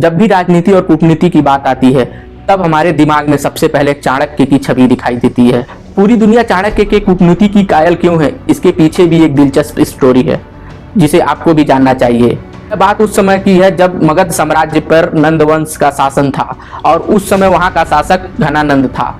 जब भी राजनीति और कूटनीति की बात आती है तब हमारे दिमाग में सबसे पहले चाणक्य की छवि दिखाई देती है। पूरी दुनिया चाणक्य के कूटनीति की कायल क्यों है, इसके पीछे भी एक दिलचस्प स्टोरी है जिसे आपको भी जानना चाहिए। बात उस समय की है जब मगध साम्राज्य पर नंद वंश का शासन था और उस समय वहां का शासक घनानंद था।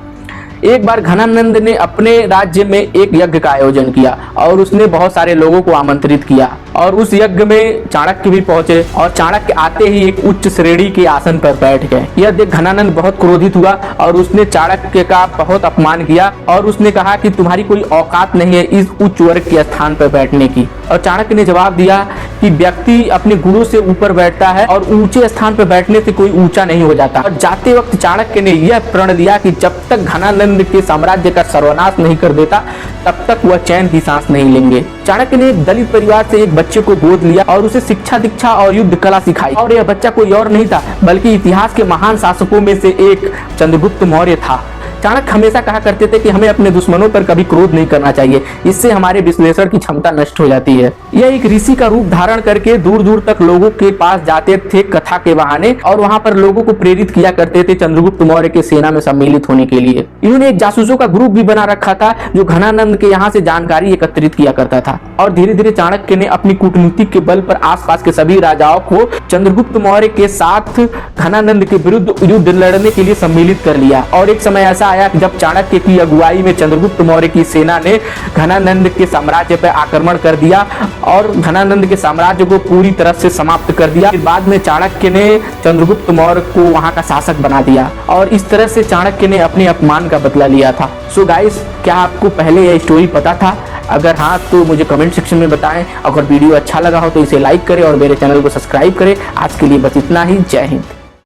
एक बार घनानंद ने अपने राज्य में एक यज्ञ का आयोजन किया और उसने बहुत सारे लोगों को आमंत्रित किया और उस यज्ञ में चाणक्य भी पहुंचे और चाणक्य आते ही एक उच्च श्रेणी के आसन पर बैठ गए। यह देख घनानंद बहुत क्रोधित हुआ और उसने चाणक्य का बहुत अपमान किया और उसने कहा कि तुम्हारी कोई औकात नहीं है इस उच्च वर्ग के स्थान पर बैठने की। और चाणक्य ने जवाब दिया कि व्यक्ति अपने गुणों से ऊपर बैठता है और ऊंचे स्थान पर बैठने से कोई ऊंचा नहीं हो जाता। और जाते वक्त चाणक्य ने यह प्रण लिया कि जब तक घनानंद के साम्राज्य का सर्वनाश नहीं कर देता तब तक वह चैन की सांस नहीं लेंगे। चाणक्य ने एक दलित परिवार से एक बच्चे को गोद लिया और उसे शिक्षा दीक्षा और युद्ध कला सिखाई। और यह बच्चा कोई और नहीं था बल्कि इतिहास के महान शासकों में से एक चंद्रगुप्त मौर्य था। चाणक्य हमेशा कहा करते थे कि हमें अपने दुश्मनों पर कभी क्रोध नहीं करना चाहिए, इससे हमारे विश्लेषण की क्षमता नष्ट हो जाती है। यह एक ऋषि का रूप धारण करके दूर दूर तक लोगों के पास जाते थे कथा के बहाने और वहां पर लोगों को प्रेरित किया करते थे चंद्रगुप्त मौर्य के सेना में सम्मिलित होने के लिए। इन्होंने एक जासूसों का ग्रुप भी बना रखा था जो घनानंद के यहाँ से जानकारी एकत्रित किया करता था। और धीरे धीरे चाणक्य ने अपनी कूटनीति के बल पर आसपास के सभी राजाओं को चंद्रगुप्त मौर्य के साथ घनानंद के विरुद्ध युद्ध लड़ने के लिए सम्मिलित कर लिया। और एक समय ऐसा आया जब चाणक्य की अगुवाई में चंद्रगुप्त मौर्य की सेना ने घनानंद के साम्राज्य पर आक्रमण कर दिया और घनानंद के साम्राज्य को पूरी तरह से समाप्त कर दिया। फिर बाद में चाणक्य ने चंद्रगुप्त मौर्य को वहां का शासक बना दिया और इस तरह से चाणक्य ने अपने अपमान का बदला लिया था। सो गाइस, क्या आपको पहले यह स्टोरी पता था? अगर हाँ तो मुझे कमेंट सेक्शन में बताएं। अगर वीडियो अच्छा लगा हो तो इसे लाइक करें और मेरे चैनल को सब्सक्राइब करें। आज के लिए बस इतना ही। जय हिंद।